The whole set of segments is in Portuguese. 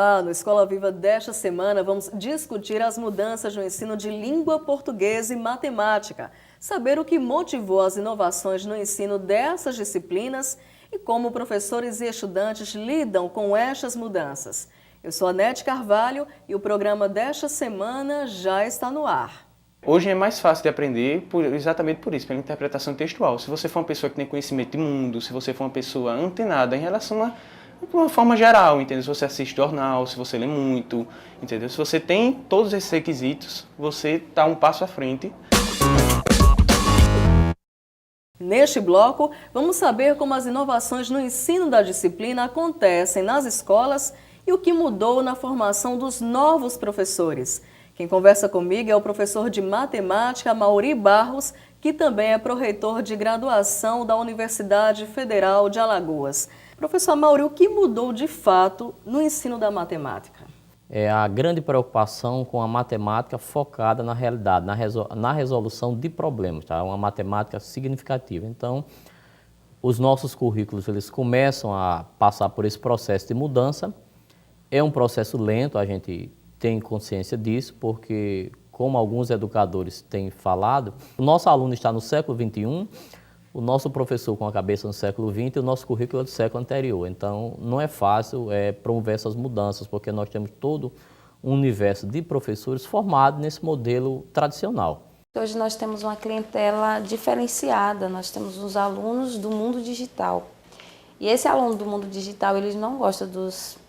Olá, no Escola Viva desta semana vamos discutir as mudanças no ensino de língua portuguesa e matemática, saber o que motivou as inovações no ensino dessas disciplinas e como professores e estudantes lidam com estas mudanças. Eu sou a Nete Carvalho e o programa desta semana já está no ar. Hoje é mais fácil de aprender exatamente por isso, pela interpretação textual. Se você for uma pessoa que tem conhecimento de mundo, se você for uma pessoa antenada em relação a uma forma geral, entendeu? Se você assiste jornal, se você lê muito, entendeu? Se você tem todos esses requisitos, você está um passo à frente. Neste bloco, vamos saber como as inovações no ensino da disciplina acontecem nas escolas e o que mudou na formação dos novos professores. Quem conversa comigo é o professor de matemática Mauri Barros, que também é pró-reitor de graduação da Universidade Federal de Alagoas. Professor Mauri, o que mudou de fato no ensino da matemática? É a grande preocupação com a matemática focada na realidade, na resolução de problemas, tá? Uma matemática significativa. Então, os nossos currículos eles começam a passar por esse processo de mudança. É um processo lento, a gente tem consciência disso, porque, como alguns educadores têm falado, o nosso aluno está no século XXI, o nosso professor com a cabeça no século XX e o nosso currículo é do século anterior. Então, não é fácil promover essas mudanças, porque nós temos todo um universo de professores formados nesse modelo tradicional. Hoje nós temos uma clientela diferenciada, nós temos os alunos do mundo digital. E esse aluno do mundo digital, eles não gostam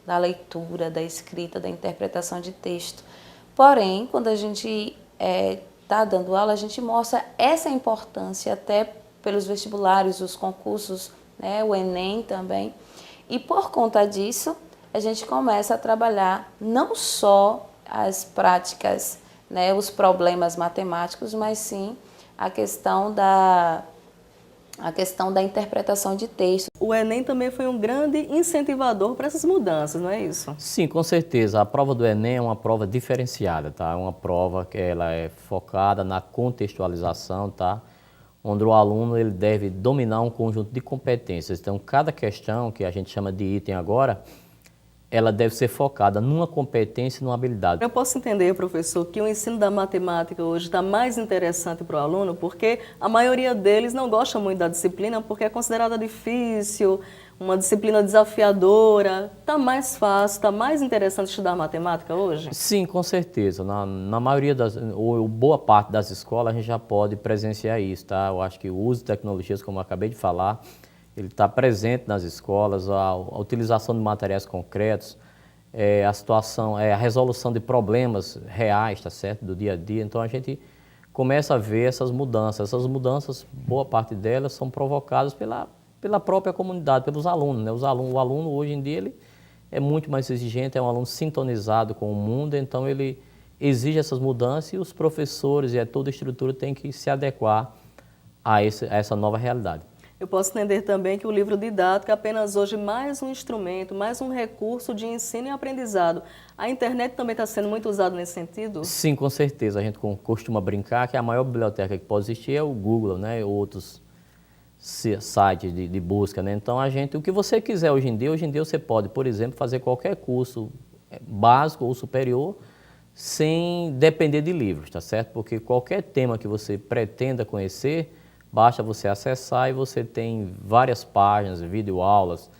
da leitura, da escrita, da interpretação de texto. Porém, quando a gente está dando aula, a gente mostra essa importância até pelos vestibulares, os concursos, né, o Enem também. E por conta disso, a gente começa a trabalhar não só as práticas, né, os problemas matemáticos, mas sim a questão da interpretação de texto. O Enem também foi um grande incentivador para essas mudanças, não é isso? Sim, com certeza. A prova do Enem é uma prova diferenciada, tá? É uma prova que ela é focada na contextualização, tá? Onde o aluno ele deve dominar um conjunto de competências. Então, cada questão, que a gente chama de item agora, ela deve ser focada numa competência e numa habilidade. Eu posso entender, professor, que o ensino da matemática hoje está mais interessante para o aluno, porque a maioria deles não gosta muito da disciplina, porque é considerada difícil, uma disciplina desafiadora. Está mais fácil, está mais interessante estudar matemática hoje? Sim, com certeza. Na maioria ou boa parte das escolas, a gente já pode presenciar isso, tá? Eu acho que o uso de tecnologias, como eu acabei de falar, ele está presente nas escolas, a utilização de materiais concretos, a resolução de problemas reais, tá certo? Do dia a dia. Então, a gente começa a ver essas mudanças. Essas mudanças, boa parte delas, são provocadas pela própria comunidade, pelos alunos, né? O aluno, hoje em dia, ele é muito mais exigente, é um aluno sintonizado com o mundo, então ele exige essas mudanças e os professores e toda a estrutura tem que se adequar a essa nova realidade. Eu posso entender também que o livro didático é apenas hoje mais um instrumento, mais um recurso de ensino e aprendizado. A internet também está sendo muito usada nesse sentido? Sim, com certeza. A gente costuma brincar que a maior biblioteca que pode existir é o Google, né? Outros sites de busca, né? Então, o que você quiser hoje em dia você pode, por exemplo, fazer qualquer curso básico ou superior sem depender de livros, tá certo? Porque qualquer tema que você pretenda conhecer, basta você acessar e você tem várias páginas, videoaulas,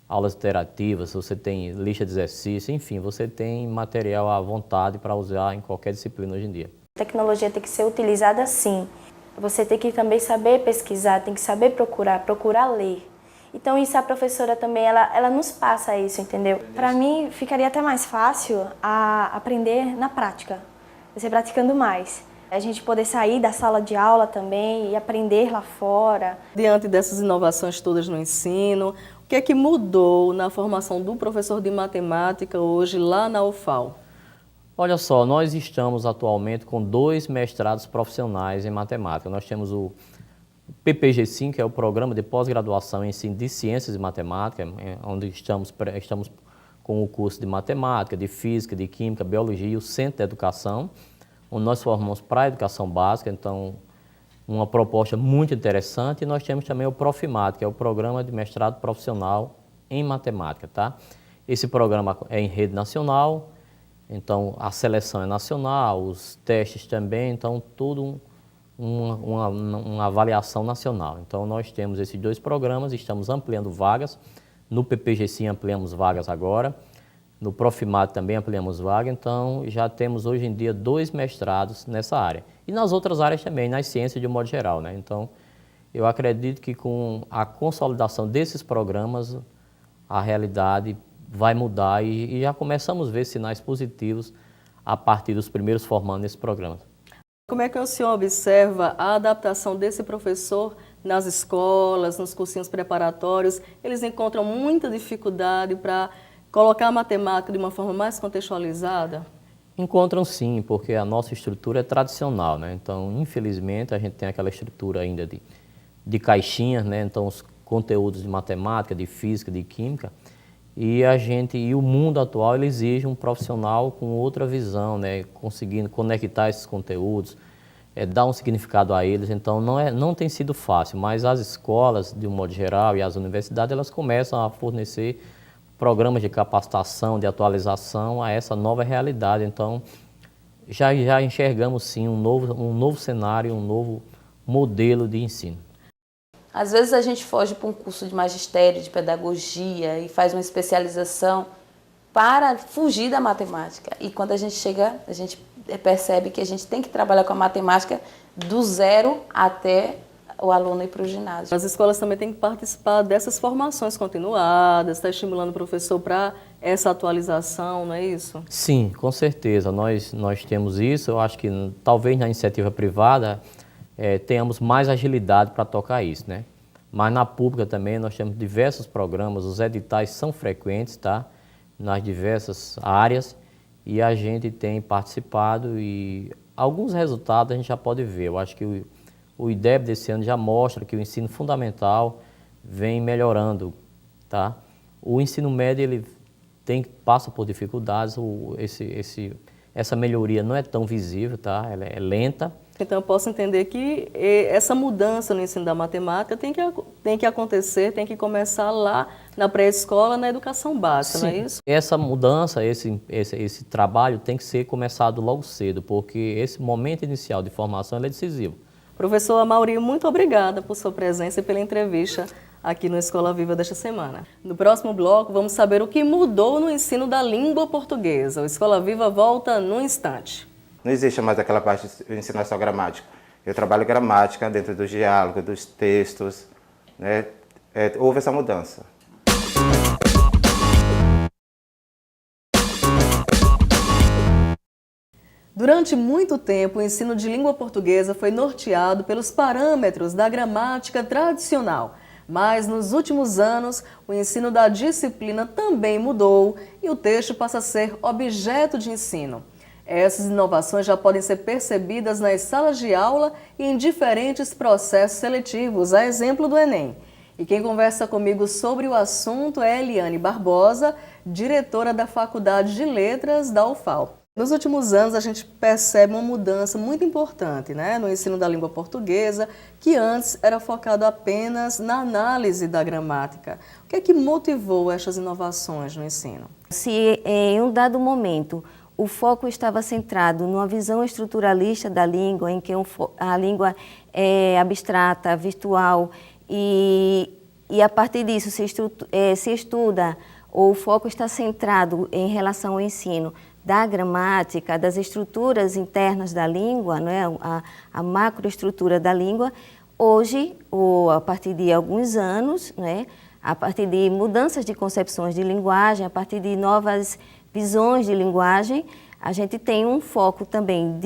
aulas interativas, você tem lista de exercícios, enfim, você tem material à vontade para usar em qualquer disciplina hoje em dia. A tecnologia tem que ser utilizada sim. Você tem que também saber pesquisar, tem que saber procurar ler. Então isso a professora também, ela nos passa isso, entendeu? Para mim ficaria até mais fácil a aprender na prática, você praticando mais. A gente poder sair da sala de aula também e aprender lá fora. Diante dessas inovações todas no ensino, o que é que mudou na formação do professor de matemática hoje lá na UFAL? Olha só, nós estamos atualmente com 2 mestrados profissionais em matemática. Nós temos o PPG-5, que é o Programa de Pós-Graduação em Ensino de Ciências e Matemática, onde estamos com o curso de Matemática, de Física, de Química, Biologia e o Centro de Educação, onde nós formamos para a educação básica, então uma proposta muito interessante. E nós temos também o Profimat, que é o Programa de Mestrado Profissional em Matemática, tá? Esse programa é em rede nacional, então a seleção é nacional, os testes também, então tudo uma avaliação nacional. Então nós temos esses 2 programas, estamos ampliando vagas, no PPG-Sim ampliamos vagas agora, no Profimat também ampliamos vagas, então já temos hoje em dia 2 mestrados nessa área. E nas outras áreas também, nas ciências de um modo geral, né? Então eu acredito que com a consolidação desses programas, a realidade vai mudar e já começamos a ver sinais positivos a partir dos primeiros formandos nesse programa. Como é que o senhor observa a adaptação desse professor nas escolas, nos cursinhos preparatórios? Eles encontram muita dificuldade para colocar a matemática de uma forma mais contextualizada? Encontram sim, porque a nossa estrutura é tradicional, né? Então, infelizmente, a gente tem aquela estrutura ainda de caixinhas, né? Então, os conteúdos de matemática, de física, de química, e o mundo atual ele exige um profissional com outra visão, né? Conseguindo conectar esses conteúdos, dar um significado a eles. Então não tem sido fácil, mas as escolas, de um modo geral, e as universidades, elas começam a fornecer programas de capacitação, de atualização a essa nova realidade. Então já enxergamos sim um novo cenário, um novo modelo de ensino. Às vezes a gente foge para um curso de magistério, de pedagogia e faz uma especialização para fugir da matemática. E quando a gente chega, a gente percebe que a gente tem que trabalhar com a matemática do zero até o aluno ir para o ginásio. As escolas também têm que participar dessas formações continuadas, está estimulando o professor para essa atualização, não é isso? Sim, com certeza. Nós temos isso. Eu acho que talvez na iniciativa privada tenhamos mais agilidade para tocar isso, né? Mas na pública também nós temos diversos programas, os editais são frequentes, tá? Nas diversas áreas, e a gente tem participado e alguns resultados a gente já pode ver. Eu acho que o IDEB desse ano já mostra que o ensino fundamental vem melhorando, tá? O ensino médio ele passa por dificuldades, essa melhoria não é tão visível, tá? Ela é lenta. Então eu posso entender que essa mudança no ensino da matemática tem que acontecer, tem que começar lá na pré-escola, na educação básica, Sim. Não é isso? Essa mudança, esse trabalho tem que ser começado logo cedo, porque esse momento inicial de formação ele é decisivo. Professor Amaury, muito obrigada por sua presença e pela entrevista aqui no Escola Viva desta semana. No próximo bloco, vamos saber o que mudou no ensino da língua portuguesa. O Escola Viva volta num instante. Não existe mais aquela parte de ensinar só gramática. Eu trabalho gramática dentro dos diálogos, dos textos, né? Houve essa mudança. Durante muito tempo, o ensino de língua portuguesa foi norteado pelos parâmetros da gramática tradicional. Mas nos últimos anos, o ensino da disciplina também mudou e o texto passa a ser objeto de ensino. Essas inovações já podem ser percebidas nas salas de aula e em diferentes processos seletivos, a exemplo do Enem. E quem conversa comigo sobre o assunto é Eliane Barbosa, diretora da Faculdade de Letras da UFAL. Nos últimos anos, a gente percebe uma mudança muito importante, né, no ensino da língua portuguesa, que antes era focado apenas na análise da gramática. O que é que motivou estas inovações no ensino? Se em um dado momento o foco estava centrado numa visão estruturalista da língua, em que a língua é abstrata, virtual, e a partir disso se estuda, ou o foco está centrado em relação ao ensino da gramática, das estruturas internas da língua, não é? A macroestrutura da língua. Hoje, ou a partir de alguns anos, né? A partir de mudanças de concepções de linguagem, a partir de novas visões de linguagem, a gente tem um foco também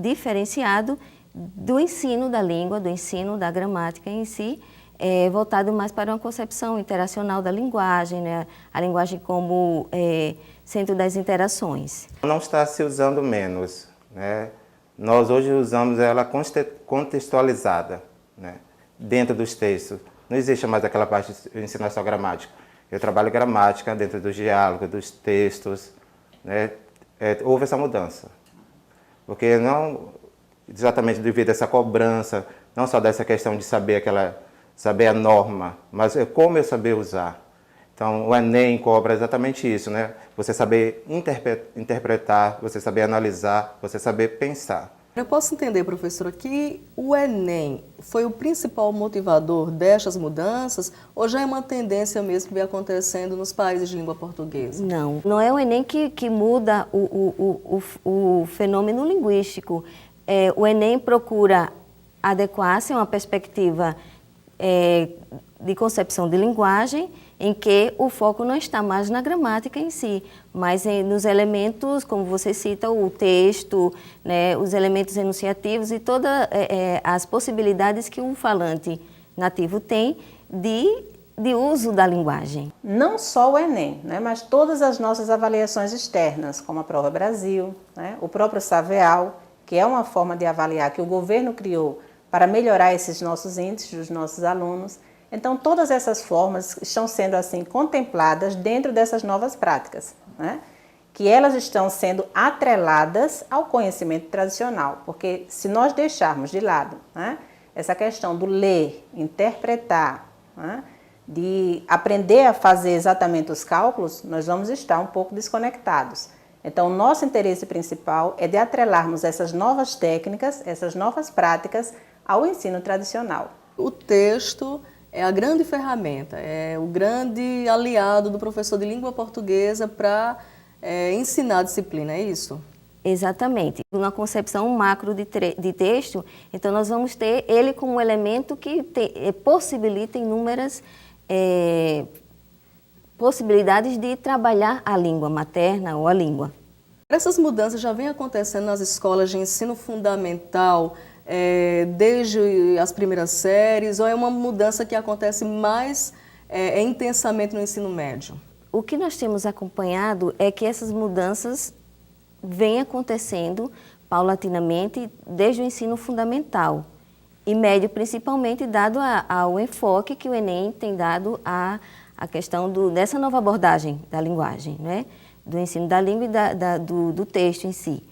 diferenciado do ensino da língua, do ensino da gramática em si, voltado mais para uma concepção interacional da linguagem, né? A linguagem como centro das interações. Não está se usando menos, né? Nós hoje usamos ela contextualizada, né? Dentro dos textos. Não existe mais aquela parte de ensinar só gramática. Eu trabalho gramática dentro dos diálogos, dos textos, né? Houve essa mudança. Porque não exatamente devido a essa cobrança, não só dessa questão de saber a norma, mas como eu saber usar. Então, o Enem cobra exatamente isso, né? Você saber interpretar, você saber analisar, você saber pensar. Eu posso entender, professora, que o Enem foi o principal motivador destas mudanças ou já é uma tendência mesmo que vem acontecendo nos países de língua portuguesa? Não é o Enem que muda o fenômeno linguístico. O Enem procura adequar-se a uma perspectiva de concepção de linguagem, em que o foco não está mais na gramática em si, mas nos elementos, como você cita, o texto, né, os elementos enunciativos e todas as possibilidades que um falante nativo tem de uso da linguagem. Não só o Enem, né, mas todas as nossas avaliações externas, como a Prova Brasil, né, o próprio Saveal, que é uma forma de avaliar que o governo criou para melhorar esses nossos índices dos nossos alunos. Então, todas essas formas estão sendo assim contempladas dentro dessas novas práticas, né? Que elas estão sendo atreladas ao conhecimento tradicional, porque se nós deixarmos de lado, né, essa questão do ler, interpretar, né, de aprender a fazer exatamente os cálculos, nós vamos estar um pouco desconectados. Então, o nosso interesse principal é de atrelarmos essas novas técnicas, essas novas práticas ao ensino tradicional. O texto é a grande ferramenta, é o grande aliado do professor de língua portuguesa para ensinar a disciplina, é isso? Exatamente. Na concepção macro de texto, então nós vamos ter ele como um elemento que possibilita inúmeras possibilidades de trabalhar a língua materna ou a língua. Essas mudanças já vêm acontecendo nas escolas de ensino fundamental, desde as primeiras séries, ou é uma mudança que acontece mais intensamente no ensino médio? O que nós temos acompanhado é que essas mudanças vêm acontecendo paulatinamente desde o ensino fundamental e médio, principalmente dado ao enfoque que o Enem tem dado à questão dessa nova abordagem da linguagem, né? Do ensino da língua e do texto em si.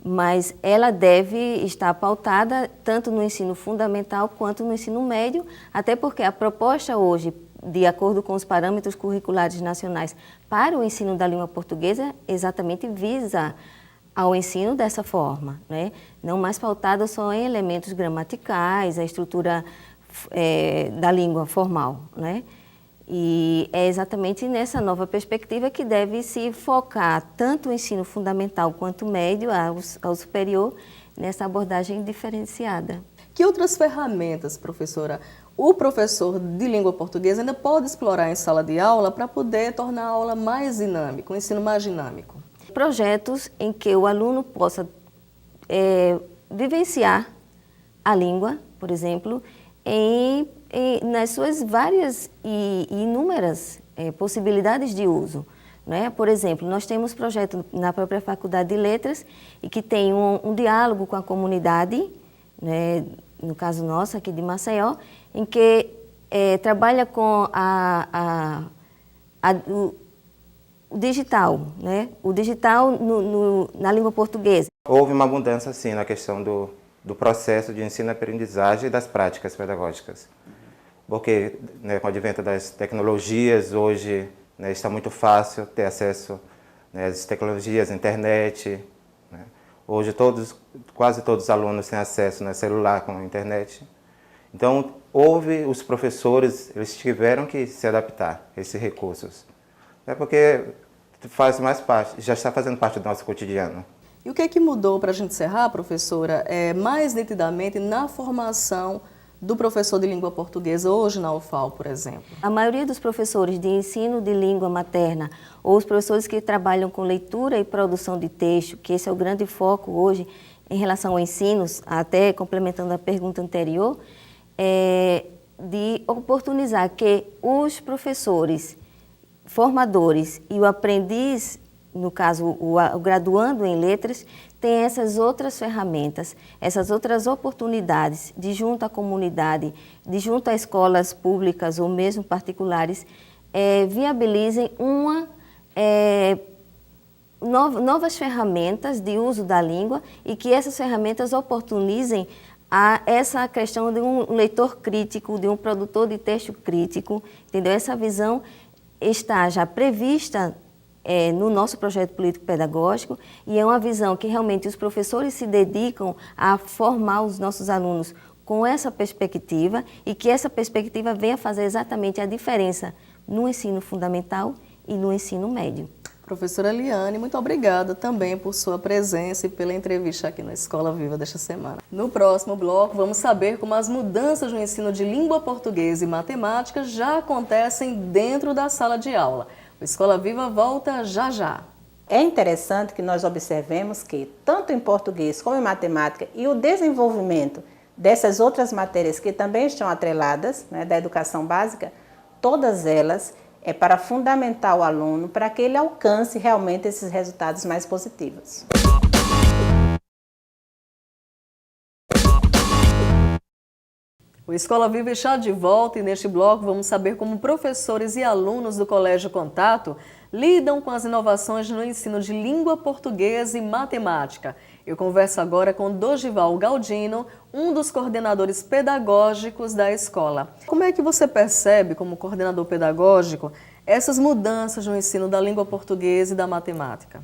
Mas ela deve estar pautada tanto no ensino fundamental quanto no ensino médio, até porque a proposta hoje, de acordo com os parâmetros curriculares nacionais para o ensino da língua portuguesa, exatamente visa ao ensino dessa forma, né? Não mais pautada só em elementos gramaticais, a estrutura da língua formal, né? E é exatamente nessa nova perspectiva que deve se focar tanto o ensino fundamental quanto o médio ao superior nessa abordagem diferenciada. Que outras ferramentas, professora, o professor de língua portuguesa ainda pode explorar em sala de aula para poder tornar a aula mais dinâmica, o ensino mais dinâmico? Projetos em que o aluno possa vivenciar a língua, por exemplo, nas suas várias e inúmeras possibilidades de uso, né? Por exemplo, nós temos projeto na própria Faculdade de Letras e que tem um diálogo com a comunidade, né? No caso nosso aqui de Maceió, em que trabalha com o digital, né? O digital na língua portuguesa. Houve uma mudança, sim, na questão do processo de ensino-aprendizagem e das práticas pedagógicas. Porque, né, com o advento das tecnologias, hoje, né, está muito fácil ter acesso, né, às tecnologias, internet. Né? Hoje quase todos os alunos têm acesso, né, celular com a internet. Então, os professores, eles tiveram que se adaptar a esses recursos. Porque faz mais parte, já está fazendo parte do nosso cotidiano. E o que é que mudou, para a gente encerrar, professora, mais nitidamente na formação do professor de língua portuguesa hoje na UFAL, por exemplo? A maioria dos professores de ensino de língua materna ou os professores que trabalham com leitura e produção de texto, que esse é o grande foco hoje em relação ao ensino, até complementando a pergunta anterior, de oportunizar que os professores formadores e o aprendiz, no caso o graduando em letras, tem essas outras ferramentas, essas outras oportunidades de junto à comunidade, de junto a escolas públicas ou mesmo particulares, viabilizem novas ferramentas de uso da língua e que essas ferramentas oportunizem essa questão de um leitor crítico, de um produtor de texto crítico, entendeu? Essa visão está já prevista no nosso projeto político-pedagógico e é uma visão que realmente os professores se dedicam a formar os nossos alunos com essa perspectiva e que essa perspectiva venha fazer exatamente a diferença no ensino fundamental e no ensino médio. Professora Eliane, muito obrigada também por sua presença e pela entrevista aqui na Escola Viva desta semana. No próximo bloco, vamos saber como as mudanças no ensino de língua portuguesa e matemática já acontecem dentro da sala de aula. O Escola Viva volta já já. É interessante que nós observemos que, tanto em português como em matemática, e o desenvolvimento dessas outras matérias que também estão atreladas, né, da educação básica, todas elas é para fundamentar o aluno para que ele alcance realmente esses resultados mais positivos. O Escola Viva está de volta e neste bloco vamos saber como professores e alunos do Colégio Contato lidam com as inovações no ensino de língua portuguesa e matemática. Eu converso agora com Dorival Galdino, um dos coordenadores pedagógicos da escola. Como é que você percebe, como coordenador pedagógico, essas mudanças no ensino da língua portuguesa e da matemática?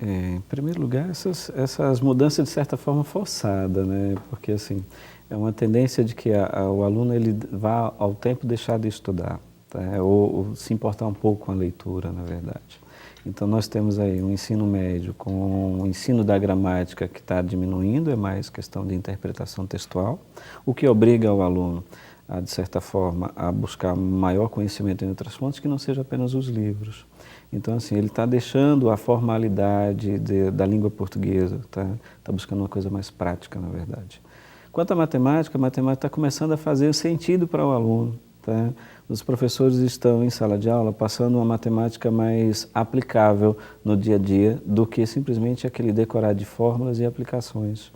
Em primeiro lugar, essas mudanças de certa forma forçadas, né? Porque assim, é uma tendência de que o aluno ele vá ao tempo deixar de estudar, tá? Ou se importar um pouco com a leitura, na verdade. Então nós temos aí um ensino médio com o ensino da gramática que está diminuindo, é mais questão de interpretação textual, o que obriga o aluno a, de certa forma, a buscar maior conhecimento em outras fontes que não seja apenas os livros. Então, assim, ele está deixando a formalidade da língua portuguesa, tá buscando uma coisa mais prática, na verdade. Quanto à matemática, a matemática está começando a fazer sentido para o aluno. Tá? Os professores estão em sala de aula passando uma matemática mais aplicável no dia a dia do que simplesmente aquele decorar de fórmulas e aplicações.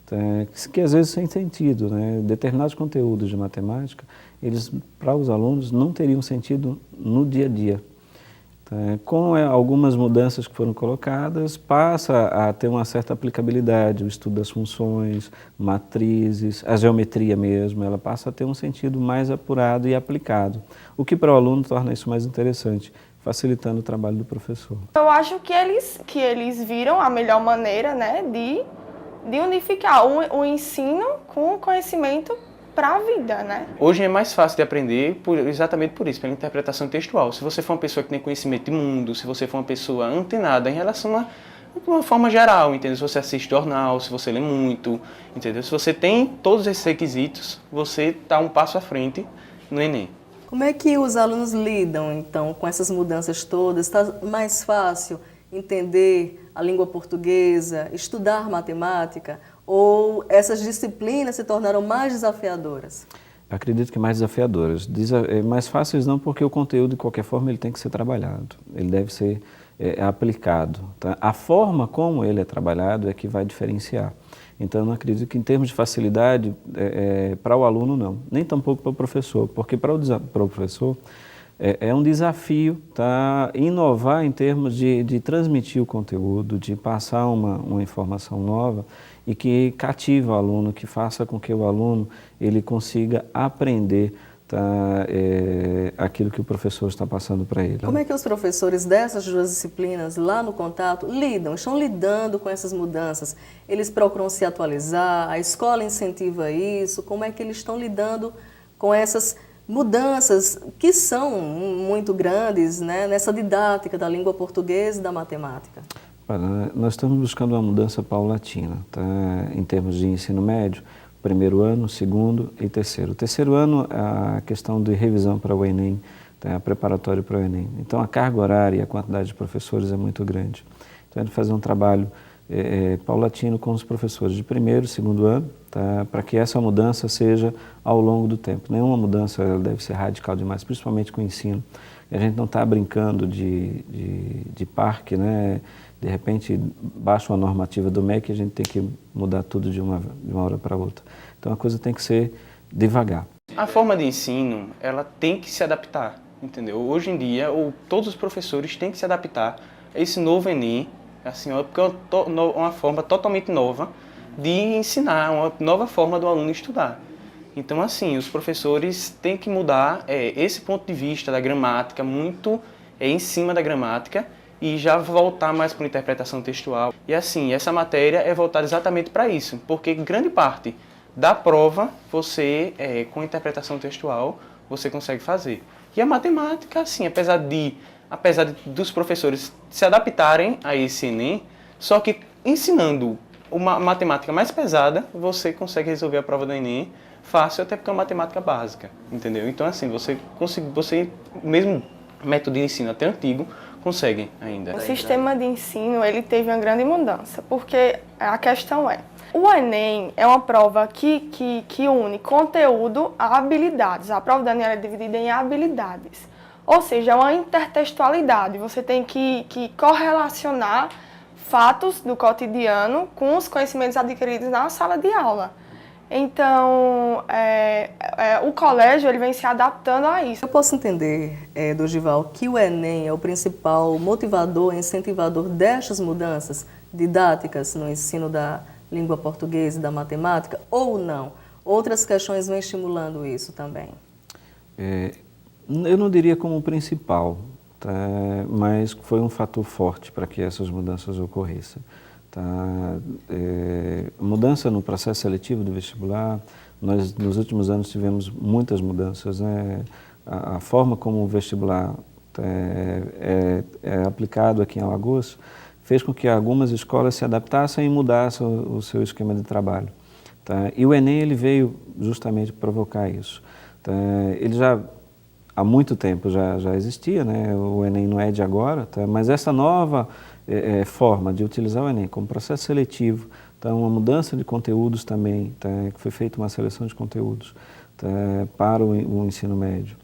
Tá? Que às vezes sem sentido, né? Determinados conteúdos de matemática, eles, para os alunos, não teriam sentido no dia a dia. Com algumas mudanças que foram colocadas, passa a ter uma certa aplicabilidade, o estudo das funções, matrizes, a geometria mesmo, ela passa a ter um sentido mais apurado e aplicado, o que para o aluno torna isso mais interessante, facilitando o trabalho do professor. Eu acho que eles viram a melhor maneira, né, de unificar o ensino com o conhecimento para a vida, né? Hoje é mais fácil de aprender exatamente por isso, pela interpretação textual. Se você for uma pessoa que tem conhecimento de mundo, se você for uma pessoa antenada em relação a uma forma geral, entendeu? Se você assiste jornal, se você lê muito, entendeu? Se você tem todos esses requisitos, você está um passo à frente no Enem. Como é que os alunos lidam, então, com essas mudanças todas? Está mais fácil entender a língua portuguesa, estudar matemática? Ou essas disciplinas se tornaram mais desafiadoras? Acredito que mais desafiadoras. Mais fáceis não, porque o conteúdo, de qualquer forma, ele tem que ser trabalhado. Ele deve ser aplicado. Tá? A forma como ele é trabalhado é que vai diferenciar. Então, eu não acredito que, em termos de facilidade, para o aluno, não. Nem tampouco para o professor, porque para o professor é um desafio, tá? Inovar em termos de transmitir o conteúdo, de passar uma informação nova e que cative o aluno, que faça com que o aluno ele consiga aprender, tá, aquilo que o professor está passando para ele. Como é que os professores dessas duas disciplinas lá no Contato estão lidando com essas mudanças? Eles procuram se atualizar, a escola incentiva isso, como é que eles estão lidando com essas mudanças que são muito grandes, né, nessa didática da língua portuguesa e da matemática? Nós estamos buscando uma mudança paulatina, tá? Em termos de ensino médio, primeiro ano, segundo e terceiro. O terceiro ano, a questão de revisão para o Enem, tá? Preparatório para o Enem. Então, a carga horária e a quantidade de professores é muito grande. Então, a gente fazer um trabalho paulatino com os professores de primeiro e segundo ano, tá? Para que essa mudança seja ao longo do tempo. Nenhuma mudança deve ser radical demais, principalmente com o ensino. E a gente não está brincando de parque, né? De repente, baixa uma normativa do MEC e a gente tem que mudar tudo de uma hora para outra. Então, a coisa tem que ser devagar. A forma de ensino, ela tem que se adaptar, entendeu? Hoje em dia, todos os professores têm que se adaptar a esse novo Enem, assim, porque é uma forma totalmente nova de ensinar, uma nova forma do aluno estudar. Então, assim, os professores têm que mudar esse ponto de vista da gramática, muito em cima da gramática, e já voltar mais para a interpretação textual. E assim, essa matéria é voltada exatamente para isso, porque grande parte da prova, você, com interpretação textual, você consegue fazer. E a matemática, assim, apesar dos professores se adaptarem a esse Enem, só que ensinando uma matemática mais pesada, você consegue resolver a prova do Enem fácil, até porque é uma matemática básica, entendeu? Então, assim, você mesmo método de ensino até antigo, consegue ainda. O sistema de ensino, ele teve uma grande mudança, porque a questão é, o Enem é uma prova que une conteúdo a habilidades. A prova da Enem é dividida em habilidades. Ou seja, é uma intertextualidade. Você tem que correlacionar fatos do cotidiano com os conhecimentos adquiridos na sala de aula. Então, o colégio ele vem se adaptando a isso. Eu posso entender, Dorival, que o Enem é o principal motivador, incentivador destas mudanças didáticas no ensino da língua portuguesa e da matemática, ou não? Outras questões vêm estimulando isso também? Eu não diria como principal, tá? Mas foi um fator forte para que essas mudanças ocorressem. Tá? Mudança no processo seletivo do vestibular, nós nos últimos anos tivemos muitas mudanças, né? A forma como o vestibular é aplicado aqui em Alagoas fez com que algumas escolas se adaptassem e mudassem o seu esquema de trabalho. Tá? E o Enem ele veio justamente provocar isso. Tá? Ele já há muito tempo já existia, né? O Enem não é de agora, tá? Mas essa nova forma de utilizar o Enem como processo seletivo, tá? Uma mudança de conteúdos também, tá? Que foi feita uma seleção de conteúdos, tá? Para o ensino médio,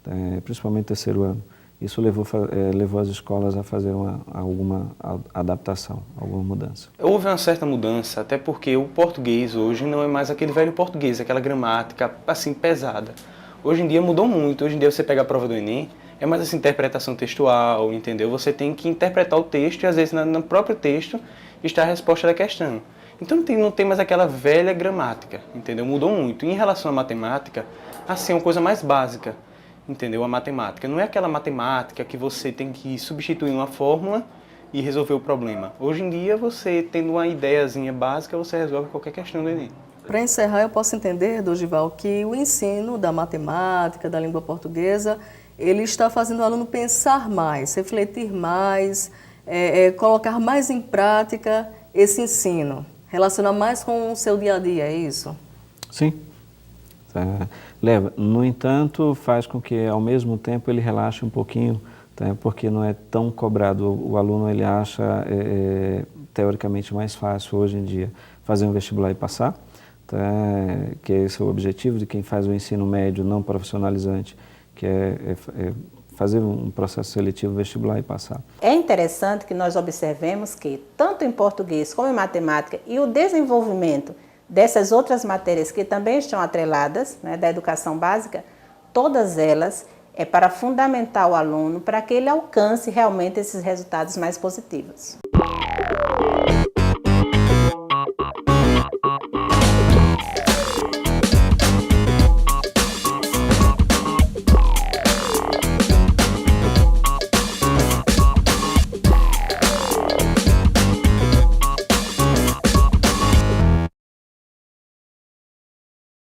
tá? Principalmente terceiro ano. Isso levou as escolas a fazer alguma adaptação, alguma mudança. Houve uma certa mudança, até porque o português hoje não é mais aquele velho português, aquela gramática assim pesada. Hoje em dia mudou muito, hoje em dia você pega a prova do Enem, é mais essa interpretação textual, entendeu? Você tem que interpretar o texto e às vezes no próprio texto está a resposta da questão. Então não tem mais aquela velha gramática, entendeu? Mudou muito. E em relação à matemática, assim, é uma coisa mais básica, entendeu? A matemática. Não é aquela matemática que você tem que substituir uma fórmula e resolver o problema. Hoje em dia, você tendo uma ideiazinha básica, você resolve qualquer questão do Enem. Para encerrar, eu posso entender, Dorival, que o ensino da matemática, da língua portuguesa, ele está fazendo o aluno pensar mais, refletir mais, colocar mais em prática esse ensino, relacionar mais com o seu dia a dia, é isso? Sim. Leva. No entanto, faz com que, ao mesmo tempo, ele relaxe um pouquinho, tá? Porque não é tão cobrado. O aluno ele acha, teoricamente, mais fácil hoje em dia fazer um vestibular e passar, tá? Que esse é o objetivo de quem faz o ensino médio não profissionalizante, que é fazer um processo seletivo vestibular e passar. É interessante que nós observemos que, tanto em português como em matemática, e o desenvolvimento dessas outras matérias que também estão atreladas, né, da educação básica, todas elas para fundamentar o aluno para que ele alcance realmente esses resultados mais positivos.